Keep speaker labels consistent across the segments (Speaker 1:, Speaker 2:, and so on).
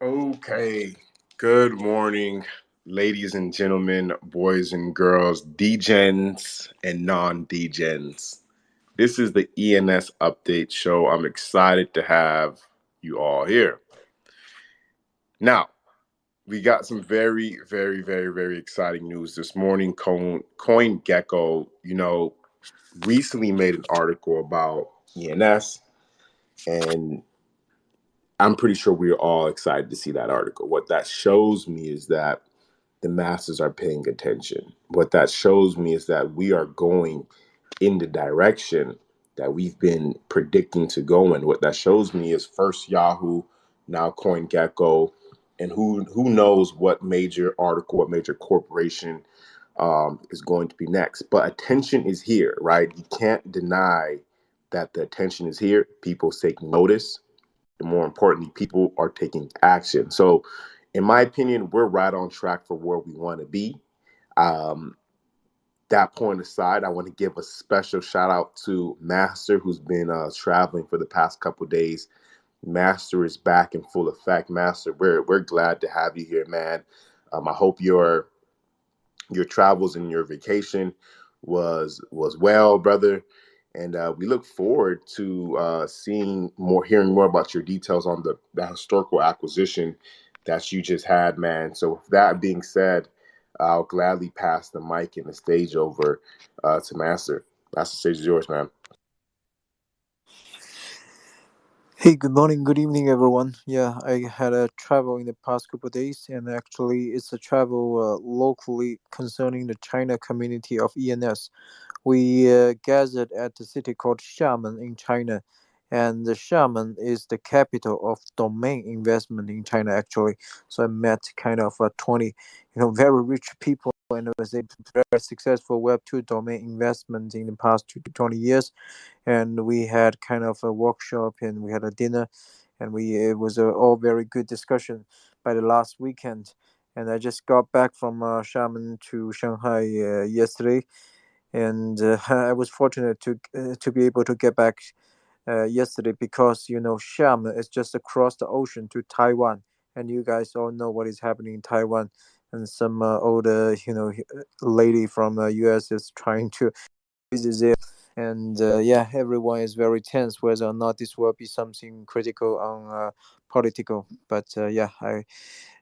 Speaker 1: Okay. Good morning, ladies and gentlemen, boys and girls, degens and non-degens. This is the ENS Update Show. I'm excited to have you all here. Now, we got some very, very, very, very exciting news this morning. CoinGecko, recently made an article about ENS, and I'm pretty sure we're all excited to see that article. What that shows me is that the masses are paying attention. What that shows me is that we are going in the direction that we've been predicting to go in. What that shows me is first Yahoo, now CoinGecko, and who knows what major article, what major corporation is going to be next. But attention is here, right? You can't deny that the attention is here. People taking notice. And more importantly, people are taking action. So, in my opinion, we're right on track for where we want to be. Um, that point aside, I want to give a special shout out to Master, who's been traveling for the past couple of days. Master is back in full effect. Master, we're glad to have you here, man. I hope your travels and your vacation was well, brother. And we look forward to hearing more about your details on the historical acquisition that you just had, man. So, with that being said, I'll gladly pass the mic and the stage over to Master. Master, stage is yours, man.
Speaker 2: Hey, good morning, good evening, everyone. Yeah, I had a travel in the past couple of days, and actually, it's a travel locally concerning the China community of ENS. We gathered at the city called Xiamen in China, and the Xiamen is the capital of domain investment in China. Actually, so I met kind of 20, very rich people, and it was a very successful Web2 domain investment in the past 20 years. And we had kind of a workshop, and we had a dinner, and it was all very good discussion by the last weekend. And I just got back from Xiamen to Shanghai yesterday, and I was fortunate to be able to get back yesterday because Xiamen is just across the ocean to Taiwan, and you guys all know what is happening in Taiwan. And some older lady from the U.S. is trying to visit there, and yeah, everyone is very tense whether or not this will be something critical on political. But yeah, I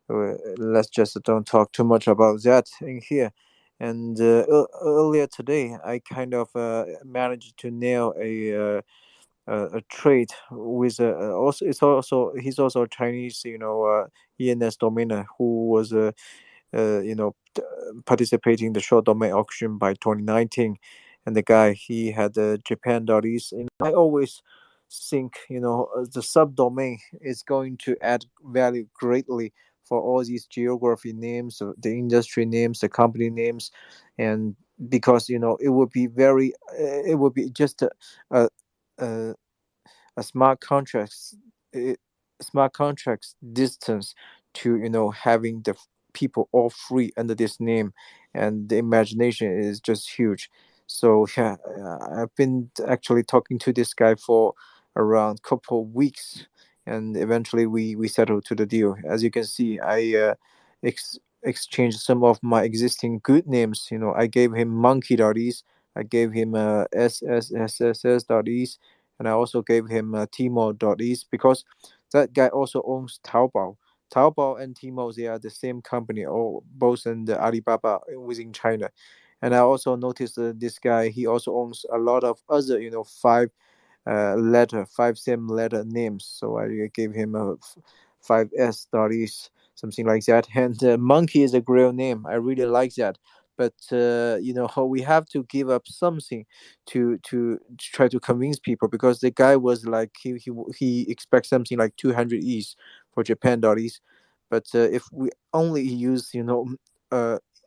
Speaker 2: let's just don't talk too much about that in here. And earlier today, I kind of managed to nail a trade with also he's also a Chinese ENS domainer who was participating in the short domain auction by 2019. And the guy, he had the Japan.is. And I always think the subdomain is going to add value greatly for all these geography names, the industry names, the company names. And because it would be just a, a a smart contracts uh, smart contracts distance to having the people all free under this name, and the imagination is just huge. So yeah, I've been actually talking to this guy for around couple of weeks, and eventually we settled to the deal. As you can see, I exchanged some of my existing good names. I gave him monkey.es, I gave him ssss.es, and I also gave him Tmall.es because that guy also owns Taobao. Taobao and Tmall, they are the same company, or both in the Alibaba within China. And I also noticed this guy, he also owns a lot of other, five same letter names. So I gave him a 5S.es, something like that. And Monkey is a great name. I really like that. But how we have to give up something to try to convince people, because the guy was like he expects something like 200 E's for Japan.es. But if we only use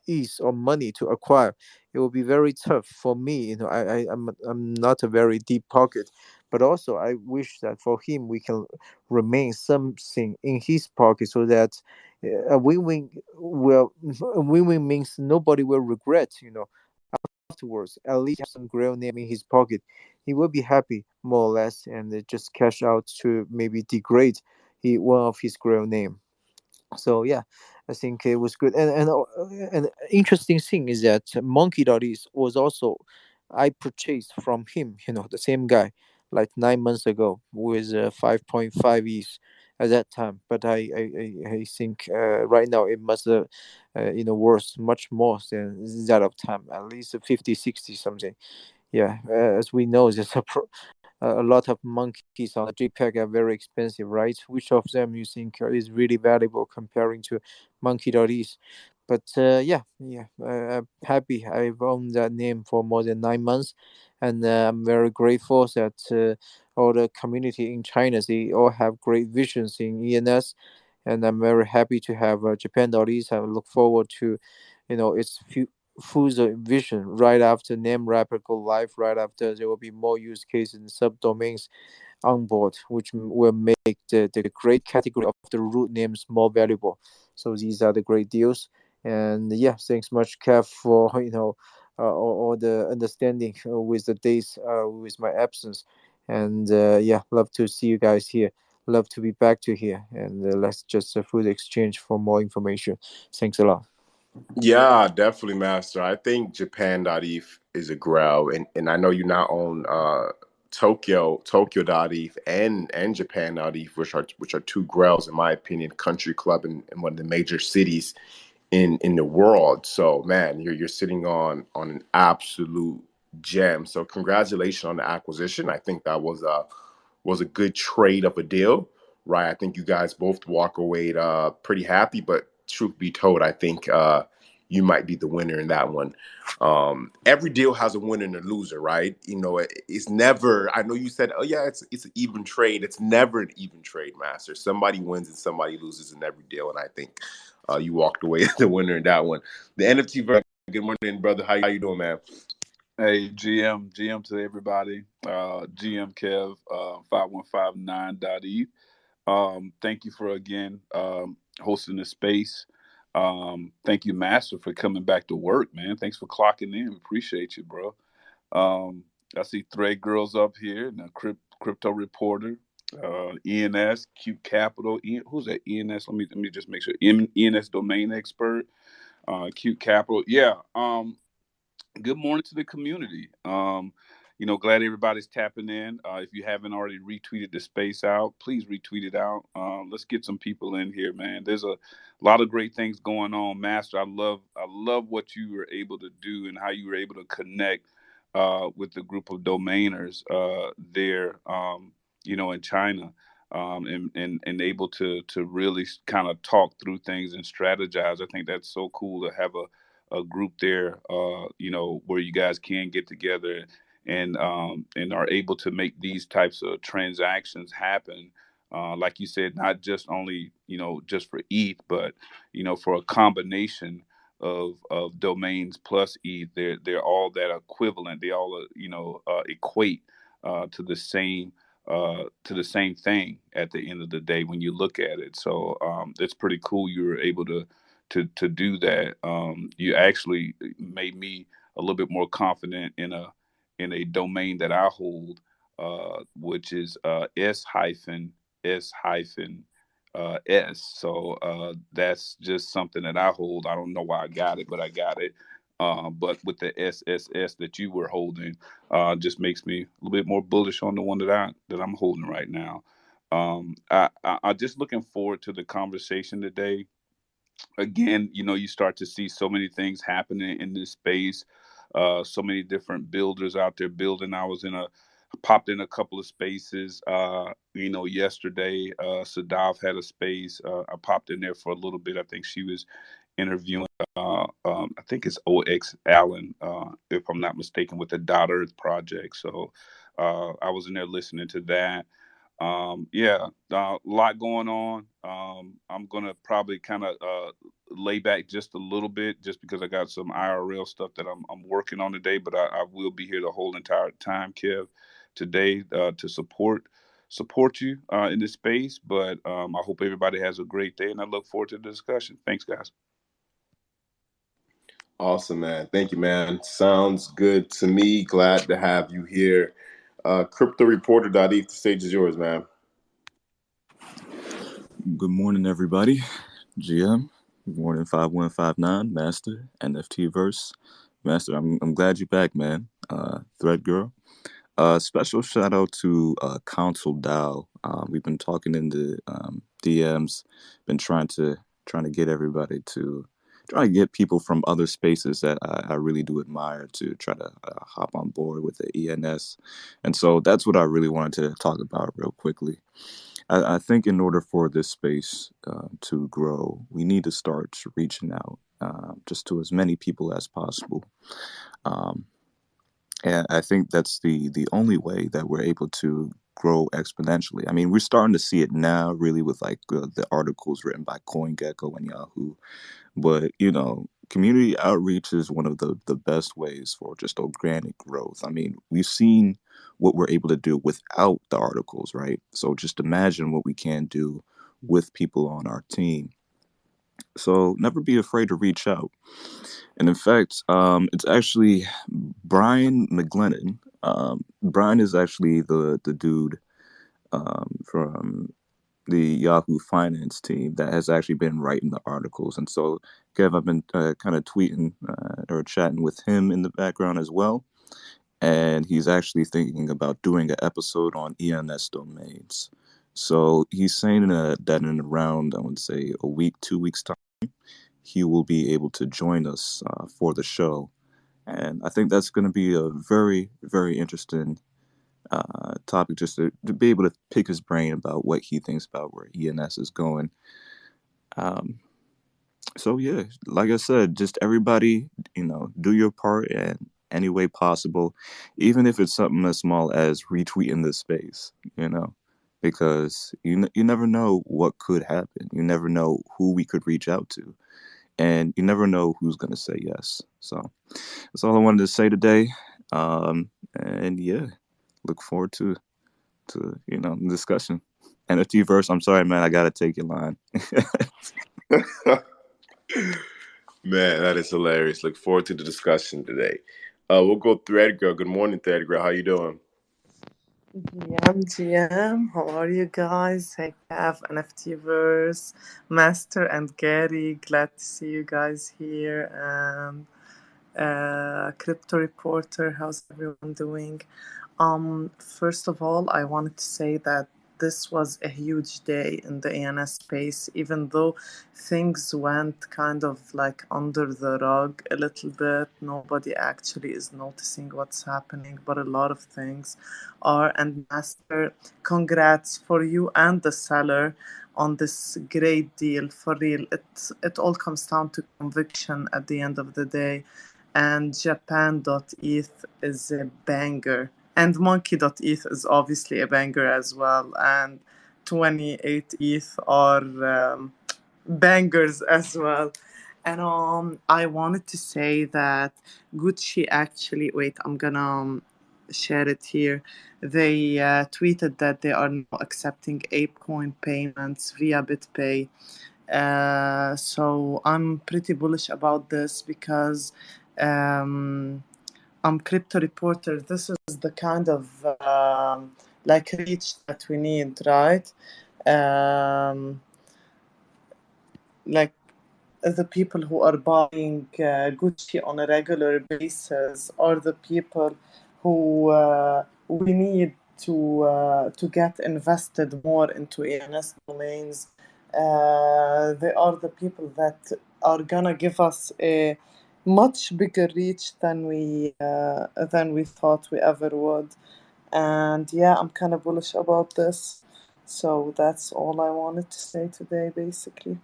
Speaker 2: ease or money to acquire, it will be very tough for me. I'm not a very deep pocket, but also I wish that for him we can remain something in his pocket, so that a win-win a win-win means nobody will regret. Afterwards, at least have some grail name in his pocket, he will be happy more or less, and just cash out to maybe degrade one of his grail name. So yeah, I think it was good. And interesting thing is that Monkey Dotties was also, I purchased from him, the same guy, like 9 months ago with 5.5 ETH at that time. But I think right now it must worth much more than that of time, at least 50, 60 something. Yeah, as we know, there's a lot of monkeys on the JPEG are very expensive, right? Which of them you think is really valuable comparing to monkey.is? But yeah, I'm happy I've owned that name for more than 9 months, and I'm very grateful that all the community in China, they all have great visions in ENS, and I'm very happy to have Japan.is. I look forward to, its further vision right after name wrapper go live. Right after, there will be more use cases and subdomains on board, which will make the great category of the root names more valuable. So these are the great deals. And yeah, thanks much, Kev, for all the understanding with the days with my absence. And yeah, love to see you guys here. Love to be back to here. And let's just food exchange for more information. Thanks a lot.
Speaker 1: Yeah, definitely, Master. I think Japan.eth is a growl, and I know you now own Tokyo.eth and Japan.eth, which are two growls in my opinion, country club in one of the major cities in the world. So man, you're sitting on an absolute gem. So congratulations on the acquisition. I think that was a good trade of a deal, right? I think you guys both walk away pretty happy. But truth be told, I think you might be the winner in that one. Every deal has a winner and a loser, right? It's never. I know you said, "Oh yeah, it's an even trade." It's never an even trade, Master. Somebody wins and somebody loses in every deal, and I think you walked away as the winner in that one. The NFT. Good morning, brother. How you doing, man?
Speaker 3: Hey, GM to everybody. GM Kev, 5159.eth. Thank you for again hosting the space. Thank you, Master, for coming back to work, man. Thanks for clocking in. Appreciate you, bro. I see Thread Girls up here, and a crypto reporter, ENS, Cute Capital. Who's that? ENS. Let me just make sure. ENS domain expert. Cute Capital. Yeah. Good morning to the community. Glad everybody's tapping in. If you haven't already retweeted the space out, please retweet it out. Let's get some people in here, man. There's a lot of great things going on, Master. I love what you were able to do and how you were able to connect with the group of domainers there, in China. And able to really kind of talk through things and strategize. I think that's so cool to have a group there, where you guys can get together and are able to make these types of transactions happen. Like you said, not just only just for ETH, but for a combination of domains plus ETH. They're all that equivalent. They all equate to the same thing at the end of the day when you look at it. So it's pretty cool you were able to do that. You actually made me a little bit more confident in a domain that I hold, which is S. So that's just something that I hold. I don't know why I got it, but I got it. But with the SSS that you were holding, just makes me a little bit more bullish on the one that I'm holding right now. I'm just looking forward to the conversation today. Again, you start to see so many things happening in this space. So many different builders out there building. Popped in a couple of spaces. Yesterday, Sadaf had a space. I popped in there for a little bit. I think she was interviewing. I think it's OX Allen, if I'm not mistaken, with the Dot Earth project. So I was in there listening to that. Yeah, a lot going on. I'm gonna probably kind of lay back just a little bit, just because I got some IRL stuff that I'm working on today. But I will be here the whole entire time, Kev, today to support you in this space. But I hope everybody has a great day, and I look forward to the discussion. Thanks, guys.
Speaker 1: Awesome, man. Thank you, man. Sounds good to me. Glad to have you here. Cryptoreporter.eth, the stage is yours, man.
Speaker 4: Good morning, everybody. GM, good morning 5159, Master, NFT Verse. Master, I'm glad you're back, man. Thread Girl. Special shout out to Council Dow. We've been talking in the DMs, been trying to get everybody to trying to get people from other spaces that I really do admire to try to hop on board with the ENS. And so that's what I really wanted to talk about real quickly. I think in order for this space to grow, we need to start reaching out just to as many people as possible. Um, and I think that's the only way that we're able to grow exponentially. I mean, we're starting to see it now, really, with like the articles written by CoinGecko and Yahoo. But community outreach is one of the best ways for just organic growth. I mean, we've seen what we're able to do without the articles, right? So just imagine what we can do with people on our team. So never be afraid to reach out. And in fact, it's actually Brian McGlennon. Brian is actually the dude from the Yahoo Finance team that has actually been writing the articles. And so, Kev, I've been kind of tweeting or chatting with him in the background as well. And he's actually thinking about doing an episode on ENS domains. So he's saying that in around, I would say, a week, 2 weeks time, he will be able to join us for the show. And I think that's going to be a very, very interesting topic just to be able to pick his brain about what he thinks about where ENS is going. Um, so, yeah, like I said, just everybody, do your part in any way possible, even if it's something as small as retweeting this space, because you never know what could happen. You never know who we could reach out to, and you never know who's going to say yes. So, that's all I wanted to say today. And yeah, look forward to the discussion. NFT verse. I'm sorry, man. I gotta take your line.
Speaker 1: Man, that is hilarious. Look forward to the discussion today. We'll go Thread Girl. Good morning, Thread Girl. How you doing?
Speaker 5: GM, how are you guys? Hey, Cav, NFTverse, Master, and Gary. Glad to see you guys here. And Crypto Reporter, how's everyone doing? First of all, I wanted to say that this was a huge day in the ANS space, even though things went kind of like under the rug a little bit. Nobody actually is noticing what's happening, but a lot of things are. And Master, congrats for you and the seller on this great deal. For real, it all comes down to conviction at the end of the day. And Japan.eth is a banger. And Monkey.eth is obviously a banger as well. And 28 ETH are bangers as well. And I wanted to say that Gucci actually, wait, I'm gonna share it here. They tweeted that they are now accepting ApeCoin payments via BitPay. So I'm pretty bullish about this because I'm crypto reporter. This is the kind of like reach that we need, right? Um, like the people who are buying Gucci on a regular basis are the people who we need to get invested more into ENS domains. They are the people that are gonna give us a much bigger reach than we thought we ever would. And yeah, I'm kind of bullish about this. So that's all I wanted to say today, basically.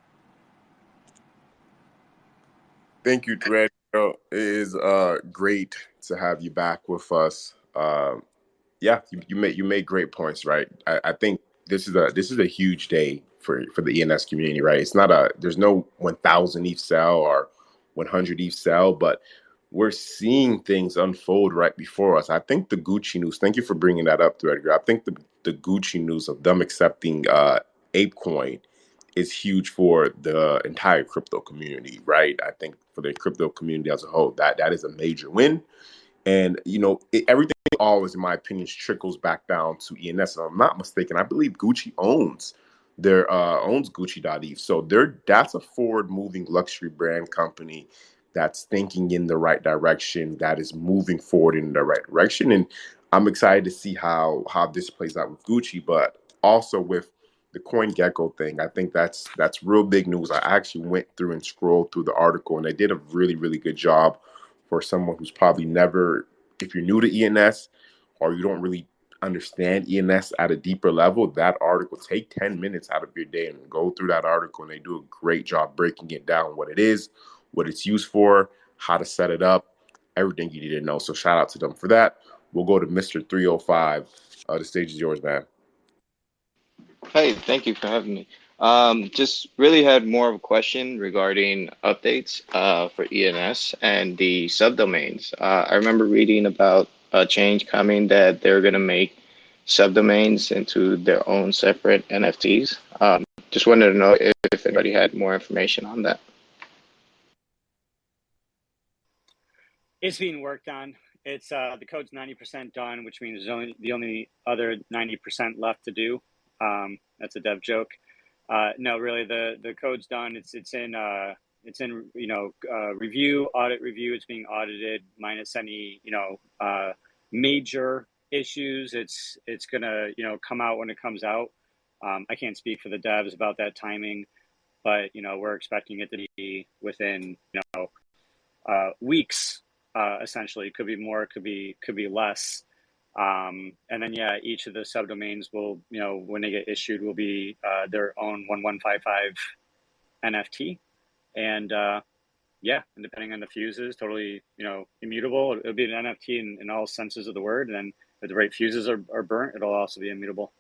Speaker 1: Thank you, Thread Girl. It is great to have you back with us. Yeah, you made great points, right? I think this is a huge day for the ENS community, right? It's not a there's no 1,000 ETH sell or 100 ETH sell, but we're seeing things unfold right before us. I think the Gucci news. Thank you for bringing that up, Threadger. I think the Gucci news of them accepting ApeCoin is huge for the entire crypto community, right? I think for the crypto community as a whole, that is a major win. And everything always, in my opinion, trickles back down to ENS. If I'm not mistaken, I believe Gucci owns their owns Gucci.eve. So that's a forward moving luxury brand company that's thinking in the right direction, that is moving forward in the right direction. And I'm excited to see how this plays out with Gucci, but also with the CoinGecko thing. I think that's real big news. I actually went through and scrolled through the article, and they did a really, really good job for someone who's probably never, if you're new to ENS or you don't really understand ENS at a deeper level, that article, take 10 minutes out of your day and go through that article, and they do a great job breaking it down, what it is, what it's used for, how to set it up, everything you need to know. So shout out to them for that. We'll go to Mr. 305. The stage is yours, man.
Speaker 6: Hey, thank you for having me. Just really had more of a question regarding updates for ENS and the subdomains. I remember reading about a change coming that they're going to make subdomains into their own separate NFTs. Just wanted to know if anybody had more information on that.
Speaker 7: It's being worked on. It's the code's 90% done, which means there's only the only other 90% left to do. That's a dev joke. No, really, the code's done. It's in review, audit review. It's being audited minus any major issues. It's gonna come out when it comes out. I can't speak for the devs about that timing, but we're expecting it to be within weeks. Essentially, it could be more, it could be less. And then each of the subdomains will, when they get issued, will be their own 1155 NFT, and and depending on the fuses, totally immutable. It'll be an NFT in all senses of the word, and then if the right fuses are burnt, it'll also be immutable.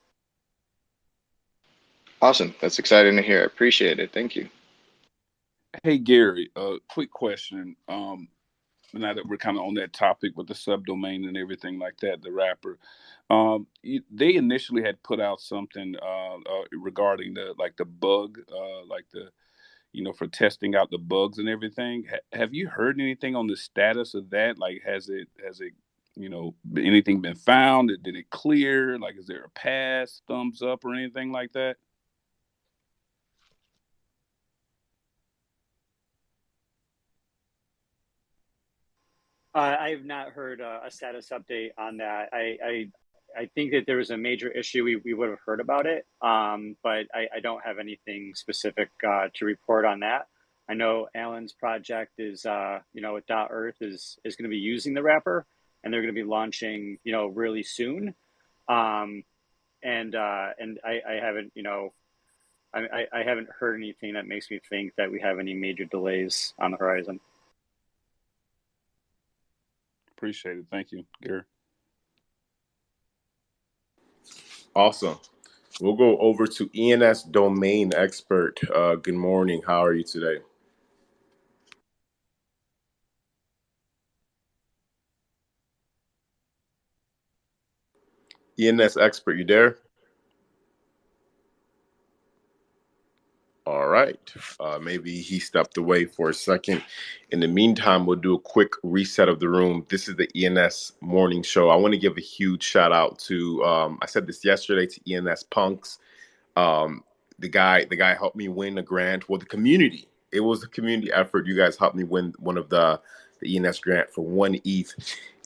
Speaker 6: Awesome. That's exciting to hear. I appreciate it. Thank you.
Speaker 3: Hey Gary, quick question. Now that we're kind of on that topic with the subdomain and everything like that, the rapper, they initially had put out something regarding the bug, for testing out the bugs and everything. Have you heard anything on the status of that? Like, has it anything been found? Did it clear? Like, is there a pass, thumbs up, or anything like that?
Speaker 7: I have not heard a status update on that. I think that there was a major issue. We would have heard about it, but I don't have anything specific to report on that. I know Alan's project is, with Dot Earth is going to be using the wrapper, and they're going to be launching, really soon. And I haven't, I haven't heard anything that makes me think that we have any major delays on the horizon.
Speaker 3: Appreciate it. Thank you, Gary.
Speaker 1: Awesome. We'll go over to ENS domain expert. Good morning. How are you today? ENS expert, you there? All right. Maybe he stepped away for a second. In the meantime, we'll do a quick reset of the room. This is the ENS morning show. I want to give a huge shout out to, I said this yesterday, to ENS Punks. The guy helped me win a grant. Well, the community. It was a community effort. You guys helped me win one of the ENS grant for 1 ETH.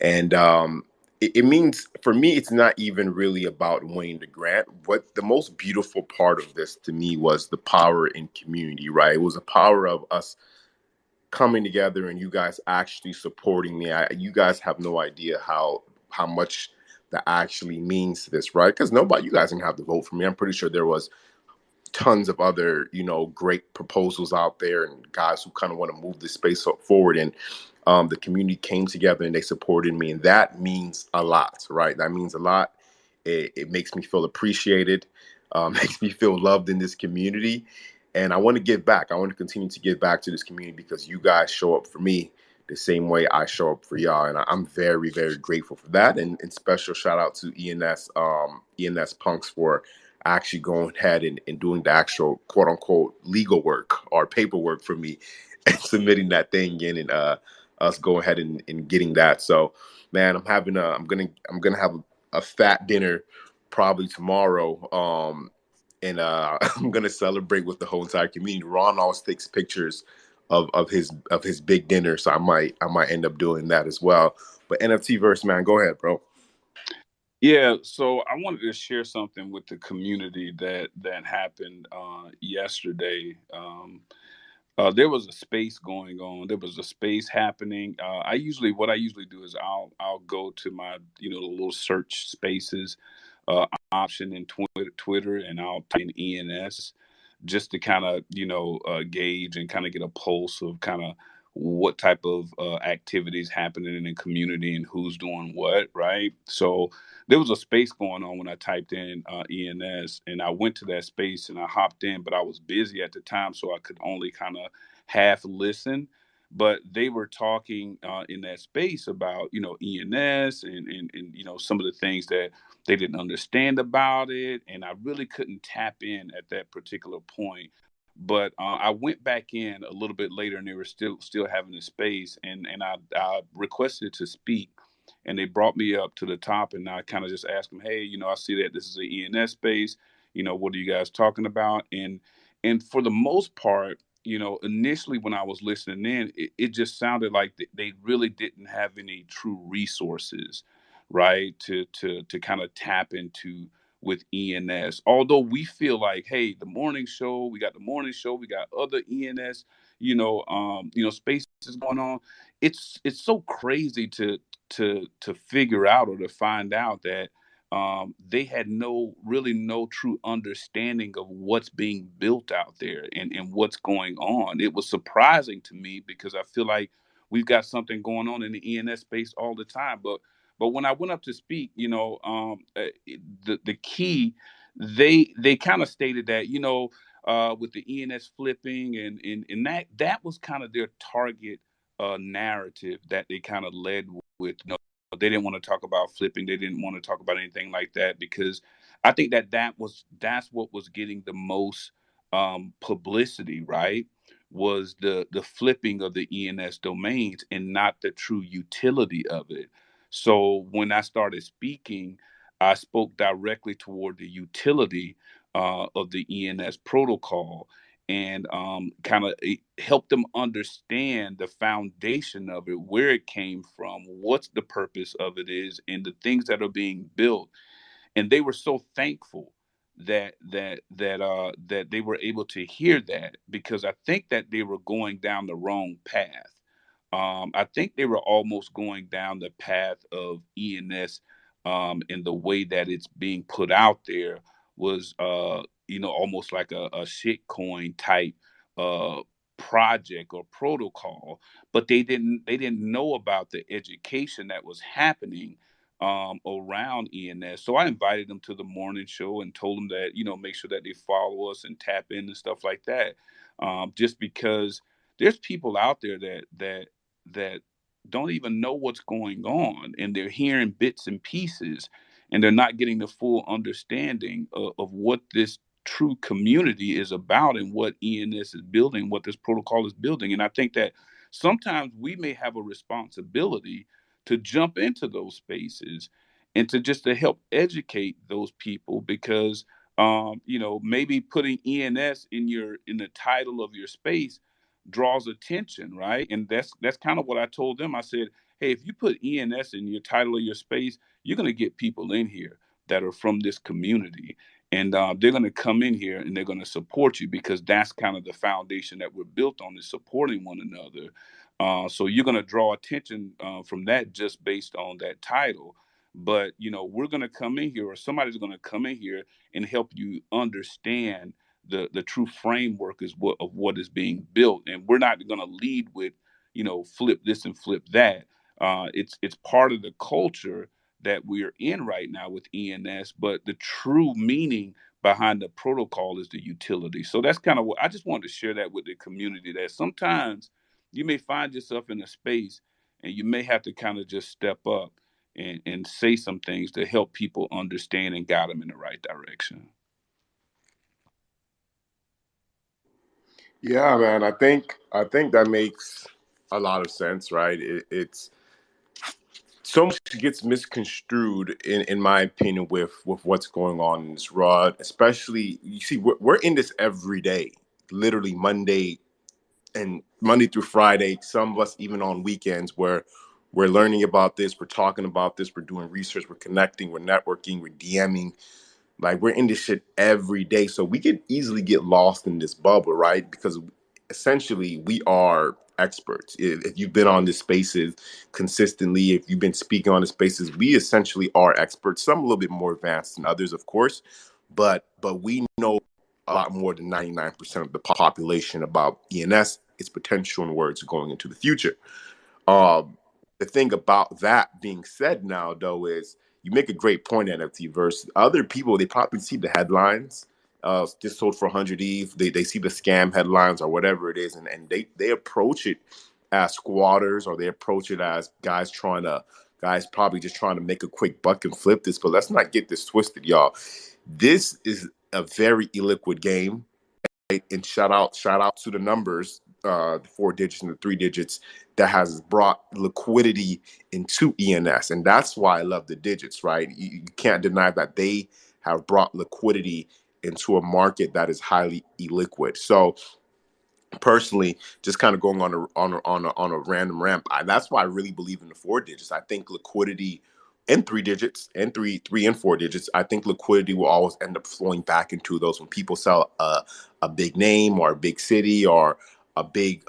Speaker 1: And it means, for me, it's not even really about winning the grant. What the most beautiful part of this to me was the power in community, right? It was the power of us coming together and you guys actually supporting me. You guys have no idea how much that actually means to this, right? Because you guys didn't have to vote for me. I'm pretty sure there was tons of other, great proposals out there and guys who kind of want to move this space forward. And the community came together and they supported me. And that means a lot, right? That means a lot. It makes me feel appreciated, makes me feel loved in this community. And I want to give back. I want to continue to give back to this community because you guys show up for me the same way I show up for y'all. And I'm very, very grateful for that. And special shout out to ENS Punks for actually going ahead and doing the actual quote unquote legal work or paperwork for me and submitting that thing in and us go ahead and getting that. So man, I'm gonna have a fat dinner probably tomorrow. and I'm gonna celebrate with the whole entire community. Ron always takes pictures of his big dinner, so I might end up doing that as well. But NFT verse, man, go ahead, bro.
Speaker 3: Yeah, so I wanted to share something with the community that happened yesterday. There was a space going on. There was a space happening. What I usually do is I'll go to my the little search spaces option in Twitter, and I'll type in ENS just to kind of gauge and kind of get a pulse of kind of what type of activities happening in the community and who's doing what, right? So there was a space going on when I typed in ENS, and I went to that space and I hopped in, but I was busy at the time, so I could only kind of half listen. But they were talking in that space about ENS and some of the things that they didn't understand about it, and I really couldn't tap in at that particular point. But I went back in a little bit later, and they were still having the space, and I requested to speak, and they brought me up to the top, and I kind of just asked them, hey, I see that this is an ENS space. What are you guys talking about? And for the most part, initially when I was listening in, it just sounded like they really didn't have any true resources, right, to kind of tap into with ENS. Although we feel like, hey, the morning show, we got the morning show, we got other ENS, spaces going on. It's so crazy to figure out or to find out that they had no true understanding of what's being built out there and what's going on. It was surprising to me because I feel like we've got something going on in the ENS space all the time. But when I went up to speak, the key, they kind of stated that with the ENS flipping and that was kind of their target narrative that they kind of led with. They didn't want to talk about flipping. They didn't want to talk about anything like that because I think that's what was getting the most publicity, right? Was the flipping of the ENS domains and not the true utility of it. So when I started speaking, I spoke directly toward the utility of the ENS protocol and kind of help them understand the foundation of it, where it came from, what's the purpose of it is, and the things that are being built. And they were so thankful that they were able to hear that because I think that they were going down the wrong path. I think they were almost going down the path of ENS, in the way that it's being put out there was, almost like a shit coin type uh, project or protocol, but they didn't know about the education that was happening around ENS. So I invited them to the morning show and told them that make sure that they follow us and tap in and stuff like that, just because there's people out there that don't even know what's going on and they're hearing bits and pieces and they're not getting the full understanding of what this true community is about and what ENS is building, what this protocol is building. And I think that sometimes we may have a responsibility to jump into those spaces and to just to help educate those people because maybe putting ENS in the title of your space draws attention, right? And that's kind of what I told them. I said, hey, if you put ENS in your title of your space, you're going to get people in here that are from this community. And they're going to come in here and they're going to support you because that's kind of the foundation that we're built on is supporting one another. So you're going to draw attention from that just based on that title. But, we're going to come in here or somebody's going to come in here and help you understand the true framework is what is being built, and we're not going to lead with flip this and flip that. It's part of the culture that we're in right now with ENS, but the true meaning behind the protocol is the utility. So that's kind of what I just wanted to share that with the community, that sometimes you may find yourself in a space and you may have to kind of just step up and say some things to help people understand and guide them in the right direction.
Speaker 1: Yeah, man. I think that makes a lot of sense, right? It's so much gets misconstrued in my opinion with what's going on in this rod, especially you see we're in this every day, literally Monday through Friday, some of us even on weekends, where we're learning about this, we're talking about this, we're doing research, we're connecting, we're networking, we're DMing. Like we're in this shit every day. So we could easily get lost in this bubble, right? Because essentially we are experts. If you've been on this spaces consistently, if you've been speaking on the spaces, we essentially are experts. Some a little bit more advanced than others, of course, but we know a lot more than 99% of the population about ENS, its potential and where it's going into the future. Um, the thing about that being said now, though, is you make a great point, NFT verse. Other people, they probably see the headlines, this sold for 100 ETH. They see the scam headlines or whatever it is, and they approach it as squatters, or they approach it as guys probably just trying to make a quick buck and flip this. But let's not get this twisted, y'all. This is a very illiquid game, right? And shout out to the numbers, the 4 digits and the 3 digits that has brought liquidity into ENS, and that's why I love the digits, right? You can't deny that they have brought liquidity into a market that is highly illiquid. So personally, just kind of going on a random ramp, that's why I really believe in the 4 digits. I think liquidity in 3 digits and three and 4 digits, I think liquidity will always end up flowing back into those when people sell a big name or a big city or a big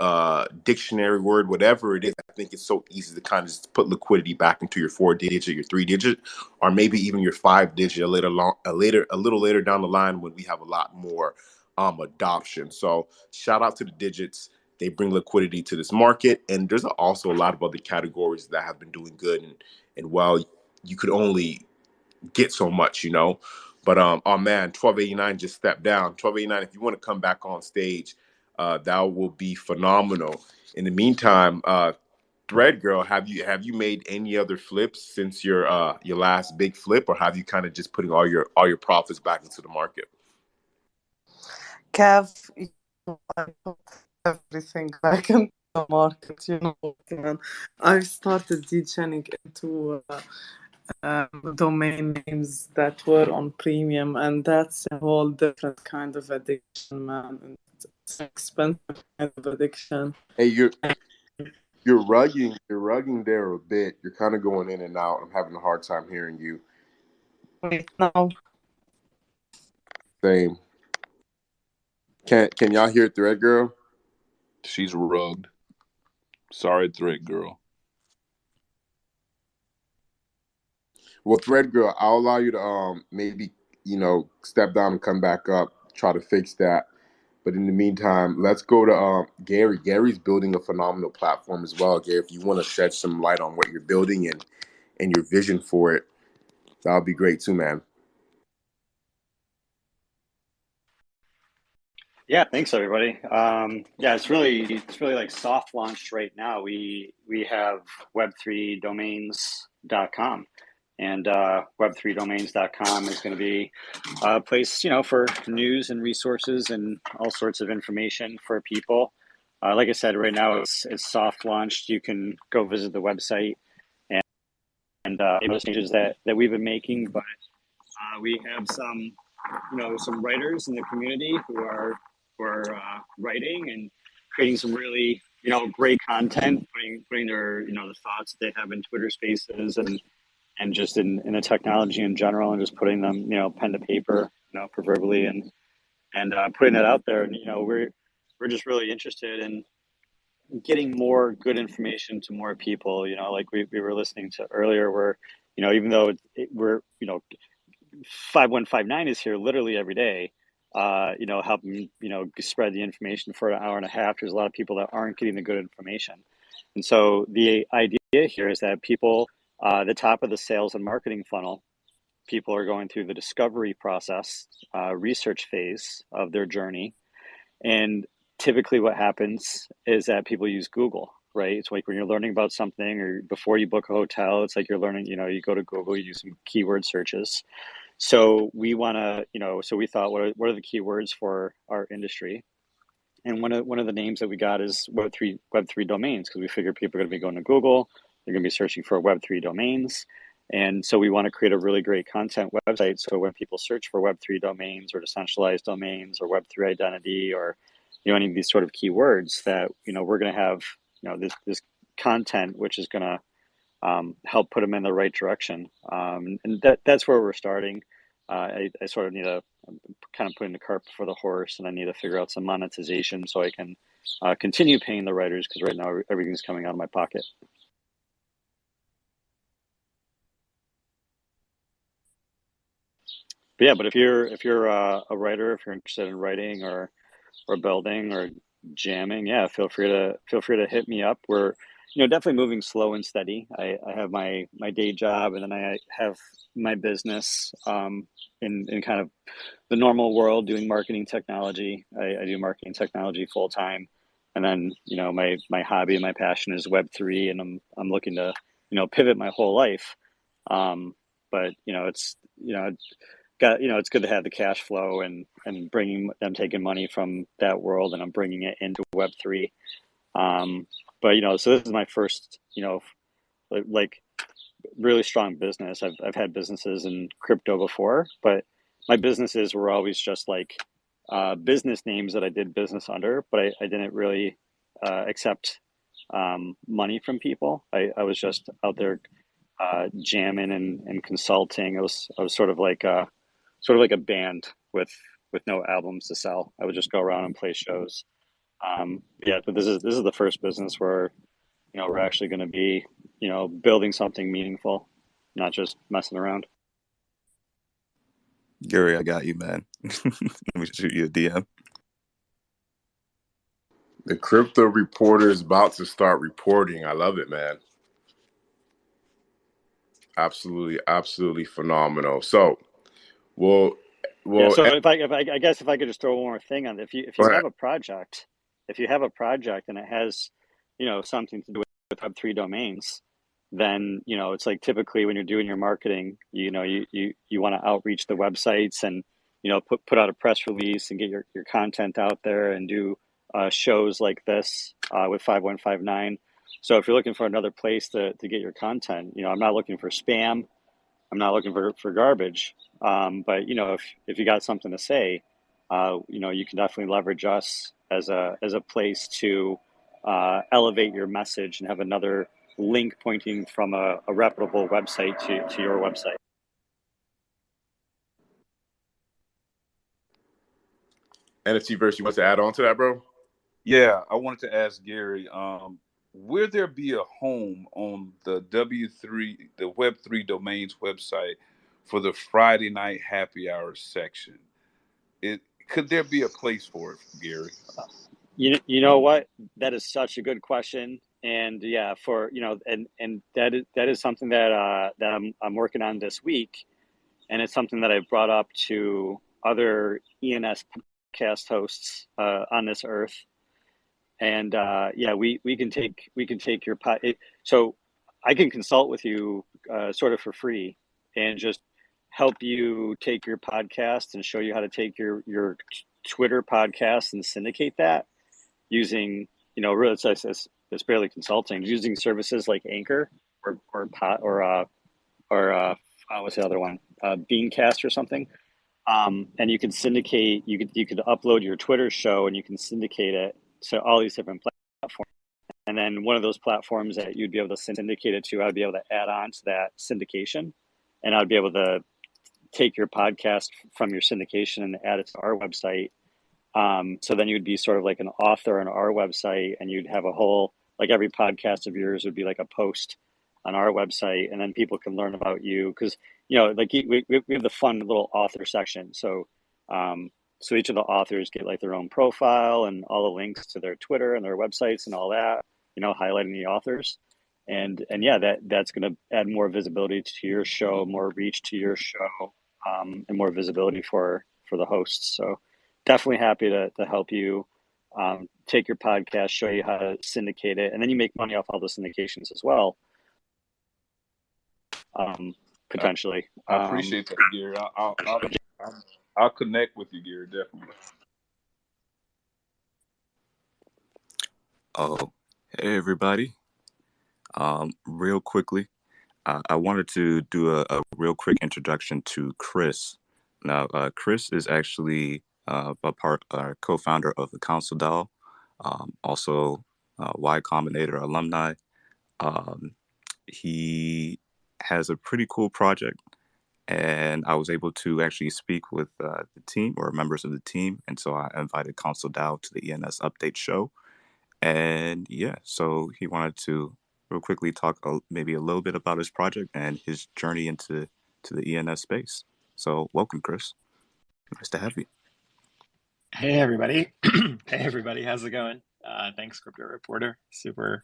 Speaker 1: dictionary word, whatever it is. I think it's so easy to kind of just put liquidity back into your 4 digit, your 3 digit, or maybe even your 5 digit a little later down the line when we have a lot more adoption. So shout out to the digits. They bring liquidity to this market, and there's also a lot of other categories that have been doing good. And while you could only get so much. But oh man, 1289 just stepped down. 1289, if you want to come back on stage, that will be phenomenal. In the meantime, Thread Girl, have you made any other flips since your last big flip, or have you kind of just putting all your profits back into the market?
Speaker 5: Kev, I put everything back in the market, man. I started degening into domain names that were on premium, and that's a whole different kind of addiction, man. And it's an expensive kind of addiction.
Speaker 1: Hey, you're rugging there a bit. You're kind of going in and out. I'm having a hard time hearing you.
Speaker 5: Right now,
Speaker 1: Same. Can y'all hear Thread Girl?
Speaker 3: She's rugged. Sorry, Thread Girl.
Speaker 1: Well, Thread Girl, I'll allow you to maybe step down and come back up, try to fix that. But in the meantime, let's go to Gary. Gary's building a phenomenal platform as well. Gary, if you want to shed some light on what you're building and your vision for it, that would be great too, man.
Speaker 7: Yeah, thanks everybody. Yeah, it's really like soft launched right now. We have web3domains.com, and web3domains.com is going to be a place, for news and resources and all sorts of information for people. Like I said, right now it's soft launched. You can go visit the website and those changes that we've been making, but we have some writers in the community who are writing and creating some really great content, putting their the thoughts that they have in Twitter Spaces and just in the technology in general, and just putting them pen to paper, proverbially, and putting that out there. And we're just really interested in getting more good information to more people. Like we were listening to earlier, where even though we're 5159 is here literally every day, helping, spread the information for an hour and a half. There's a lot of people that aren't getting the good information. And so the idea here is that people, the top of the sales and marketing funnel, people are going through the discovery process, research phase of their journey. And typically what happens is that people use Google, right? It's like when you're learning about something or before you book a hotel, it's like you're learning, you go to Google, you do some keyword searches. So we want to, so we thought, what are the keywords for our industry? And one of the names that we got is Web3 domains, because we figured people are going to be going to Google, they're going to be searching for Web3 domains. And so we want to create a really great content website. So when people search for Web3 domains or decentralized domains or Web3 identity or, any of these sort of keywords that, we're going to have, this content, which is going to help put them in the right direction. And that's where we're starting. I sort of need to kind of put in the cart before the horse, and I need to figure out some monetization so I can continue paying the writers, because right now everything's coming out of my pocket. But yeah, but if you're a writer, if you're interested in writing or building or jamming, yeah, feel free to hit me up. We're definitely moving slow and steady. I have my day job, and then I have my business in kind of the normal world doing marketing technology. I do marketing technology full time, and then my hobby and my passion is Web3, and I'm looking to pivot my whole life. But it's it's good to have the cash flow and bringing them, taking money from that world, and I'm bringing it into Web3. But so this is my first like really strong business. I've had businesses in crypto before, but my businesses were always just like business names that I did business under, but I didn't really accept money from people. I was just out there jamming and consulting. I was sort of like a band with no albums to sell. I would just go around and play shows. Yeah, but this is the first business where we're actually going to be building something meaningful, not just messing around.
Speaker 4: Gary, I got you, man. Let me shoot you a DM.
Speaker 1: The crypto reporter is about to start reporting. I love it, man. Absolutely, absolutely phenomenal. So, well,
Speaker 7: Yeah.
Speaker 1: well,
Speaker 7: So I guess if I could just throw one more thing on, if you have a project, and it has something to do with Web3 domains, then it's like typically when you're doing your marketing, you want to outreach the websites and put out a press release and get your content out there and do shows like this with 5159. So if you're looking for another place to get your content, I'm not looking for spam, I'm not looking for garbage. But if you got something to say, you can definitely leverage us as a place to elevate your message and have another link pointing from a reputable website to your website.
Speaker 1: NFT verse, you want to add on to that, bro?
Speaker 3: Yeah, I wanted to ask Gary, will there be a home on the Web3 domains website for the Friday night happy hour section? Could there be a place for it, Gary?
Speaker 7: You know what? That is such a good question, and yeah, for and that is something that I'm working on this week, and it's something that I've brought up to other ENS podcast hosts on this earth. And yeah, we can take your so I can consult with you sort of for free and just help you take your podcast and show you how to take your Twitter podcast and syndicate that using really it's barely consulting, using services like Anchor or what's the other one, Beancast or something. And you can syndicate. You could upload your Twitter show, and you can syndicate it to all these different platforms. And then one of those platforms that you'd be able to syndicate it to, I'd be able to add on to that syndication, and I'd be able to take your podcast from your syndication and add it to our website. So then you'd be sort of like an author on our website, and you'd have a whole, like every podcast of yours would be like a post on our website, and then people can learn about you because like we have the fun little author section. So so each of the authors get like their own profile and all the links to their Twitter and their websites and all that, highlighting the authors. And yeah, that's going to add more visibility to your show, more reach to your show, and more visibility for the hosts. So definitely happy to help you take your podcast, show you how to syndicate it, and then you make money off all the syndications as well, potentially.
Speaker 3: I appreciate that, Gary. I'll connect with you, Gary, definitely.
Speaker 4: Oh, hey everybody. Real quickly, I wanted to do a real quick introduction to Chris. Now, Chris is actually a co-founder of the Council DAO, also Y Combinator alumni. Um, he has a pretty cool project, and I was able to actually speak with the team or members of the team, and so I invited Council DAO to the ENS Update show. And yeah, so he wanted to real quickly talk maybe a little bit about his project and his journey into the ENS space. So welcome, Chris. Nice to have you.
Speaker 8: Hey everybody. Hey everybody, how's it going? Thanks, Crypto Reporter. Super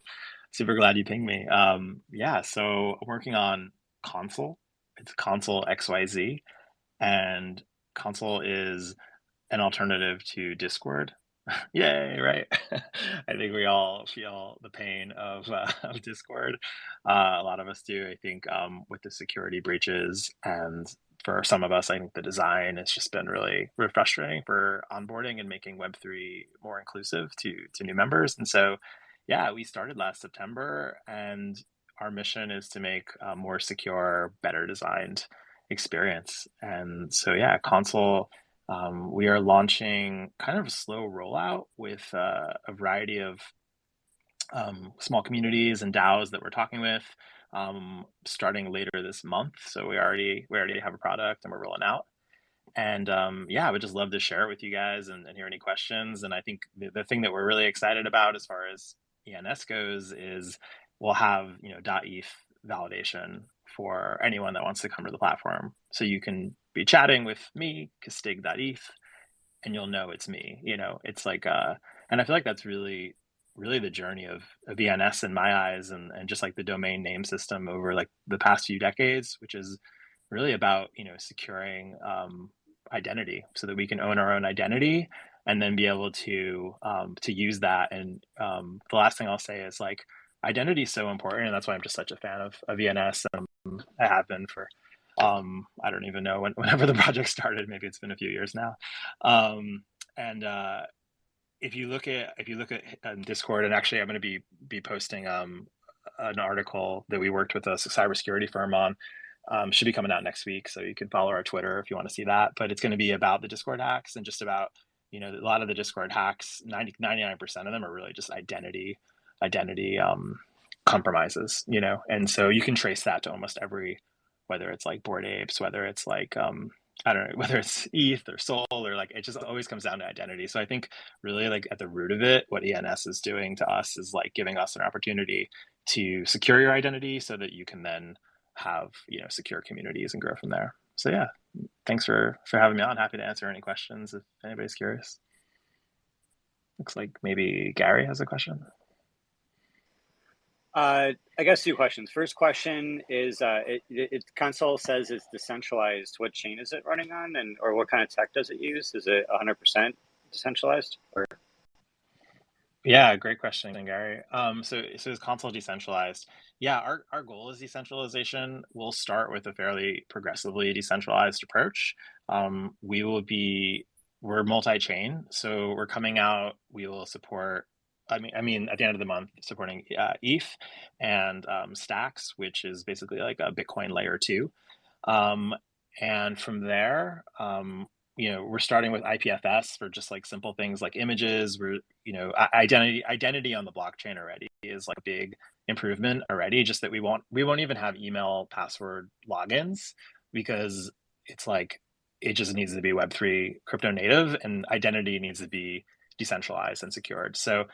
Speaker 8: glad you pinged me. Yeah, so I'm working on Console. It's Console XYZ, and Console is an alternative to Discord. Yay, right? I think we all feel the pain of Discord. A lot of us do, I think, with the security breaches. And for some of us, I think the design has just been really frustrating for onboarding and making Web3 more inclusive to new members. And so, yeah, we started last September, and our mission is to make a more secure, better designed experience. And so, yeah, Console we are launching kind of a slow rollout with a variety of small communities and DAOs that we're talking with starting later this month. So we already have a product and we're rolling out. And yeah, I would just love to share it with you guys and hear any questions. And I think the thing that we're really excited about as far as ENS goes is we'll have .eth validation for anyone that wants to come to the platform. So you can be chatting with me, Castig.eth, and you'll know it's me. It's like and I feel like that's really the journey of ENS in my eyes, and just like the domain name system over like the past few decades, which is really about securing identity so that we can own our own identity and then be able to use that. And the last thing I'll say is like identity is so important, and that's why I'm just such a fan of ENS. I have been for I don't even know whenever the project started. Maybe it's been a few years now. And if you look at Discord, and actually I'm going to be posting an article that we worked with a cybersecurity firm on. Should be coming out next week, so you can follow our Twitter if you want to see that. But it's going to be about the Discord hacks and just about a lot of the Discord hacks. 99% of them are really just identity compromises. And so you can trace that to almost every, whether it's like Bored Apes, whether it's like I don't know, whether it's ETH or Sol, or like it just always comes down to identity. So I think really like at the root of it, what ENS is doing to us is like giving us an opportunity to secure your identity so that you can then have secure communities and grow from there. So yeah, thanks for having me on. Happy to answer any questions if anybody's curious. Looks like maybe Gary has a question.
Speaker 7: I guess two questions. First question is, Console says it's decentralized. What chain is it running on, or what kind of tech does it use? Is it 100% decentralized? Or
Speaker 8: Yeah, great question, Gary. So is Console decentralized? Yeah, our goal is decentralization. We'll start with a fairly progressively decentralized approach. We're multi-chain, so we're coming out. We will support. I mean, at the end of the month, supporting ETH and Stacks, which is basically like a Bitcoin layer 2. And from there, we're starting with IPFS for just like simple things like images. We're identity on the blockchain already is like a big improvement already. Just that we won't even have email password logins, because it's like it just needs to be Web3 crypto native, and identity needs to be decentralized and secured. So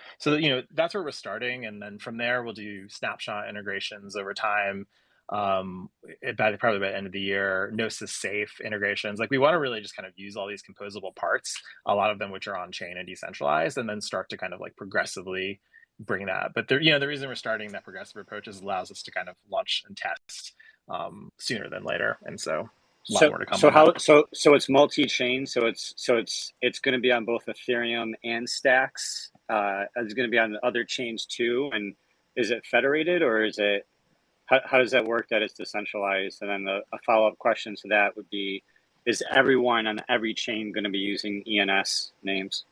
Speaker 8: that's where we're starting, and then from there we'll do snapshot integrations over time. Probably by the end of the year, Gnosis safe integrations. Like we want to really just kind of use all these composable parts, a lot of them which are on chain and decentralized, and then start to kind of like progressively bring that. But the reason we're starting that progressive approach is allows us to kind of launch and test sooner than later, and so a lot more to come.
Speaker 7: So it's multi-chain. So it's going to be on both Ethereum and Stacks. It's going to be on the other chains too. And is it federated, or is it? How does that work that it's decentralized? And then a follow-up question to that would be, is everyone on every chain going to be using ENS names?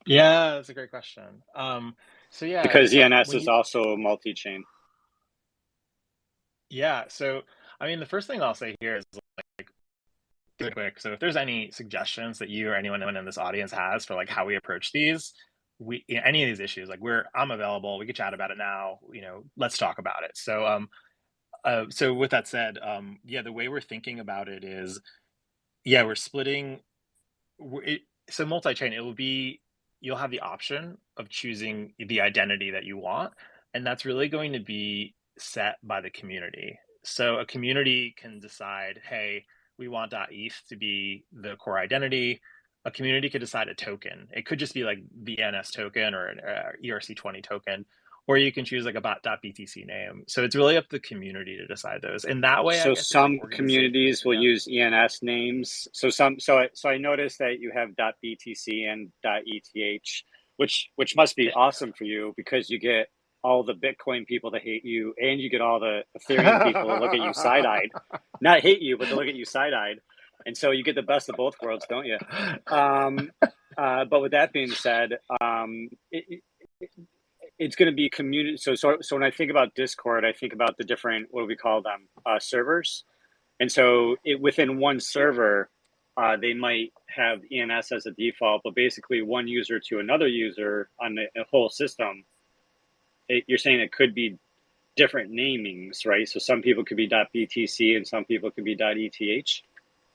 Speaker 8: Yeah, that's a great question. So yeah,
Speaker 7: Because
Speaker 8: so
Speaker 7: ENS
Speaker 8: when
Speaker 7: is
Speaker 8: you
Speaker 7: also multi-chain.
Speaker 8: yeah, so I mean the first thing I'll say here is really quick. So if there's any suggestions that you or anyone in this audience has for like how we approach these, any of these issues, like I'm available. We could chat about it now. Let's talk about it. So with that said, yeah, the way we're thinking about it is, yeah, we're splitting. It, so multi-chain, it will be you'll have the option of choosing the identity that you want, and that's really going to be set by the community. So a community can decide, hey, we want .eth to be the core identity. A community could decide a token. It could just be like the NS token or an ERC20 token, or you can choose like a .btc name. So it's really up to the community to decide those. And that way, I
Speaker 7: So
Speaker 8: guess there's like
Speaker 7: some
Speaker 8: organization.
Speaker 7: communities will
Speaker 8: Yeah.
Speaker 7: use ENS names. So I noticed that you have .btc and .eth, which must be awesome for you because you get all the Bitcoin people that hate you, and you get all the Ethereum people that look at you side-eyed. Not hate you, but they look at you side-eyed. And so you get the best of both worlds, don't you? Um, but with that being said, it's going to be community. So when I think about Discord, I think about the different, what do we call them, servers. And so within one server, they might have ENS as a default, but basically one user to another user on a whole system, you're saying it could be different namings, right? So some people could be .btc and some people could be .eth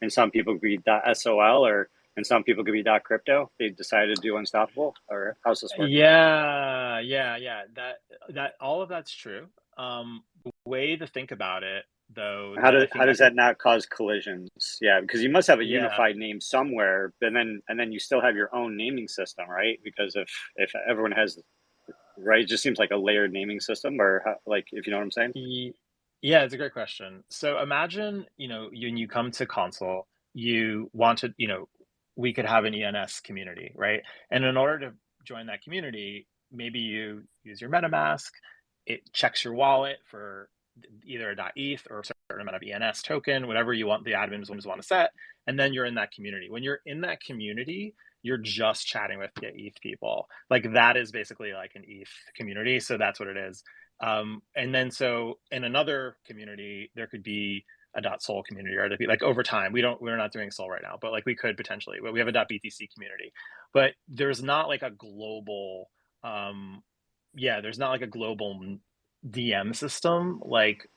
Speaker 7: and some people could be .sol and some people could be .crypto. They decided to do unstoppable, or how's this work?
Speaker 8: Yeah. That all of that's true. The way to think about it, though,
Speaker 7: How
Speaker 8: that
Speaker 7: does
Speaker 8: I
Speaker 7: how
Speaker 8: think,
Speaker 7: does that not cause collisions? Yeah, because you must have a
Speaker 8: yeah,
Speaker 7: unified name somewhere, and then you still have your own naming system, right? Because if everyone has, right, it just seems like a layered naming system, or like, if you know what I'm saying.
Speaker 8: yeah, it's a great question. So imagine, when you come to console, you want to, we could have an ENS community, right? And in order to join that community, maybe you use your MetaMask. It checks your wallet for either a .eth or a certain amount of ENS token, whatever you want the admins want to set, and then you're in that community. When you're in that community, you're just chatting with the ETH people. Like that is basically like an ETH community. So that's what it is. And then so in another community, there could be a .sol community, or like over time, we're not doing Sol right now, but like we could potentially, but we have a .btc community, but there's not like a global, yeah, there's not like a global DM system like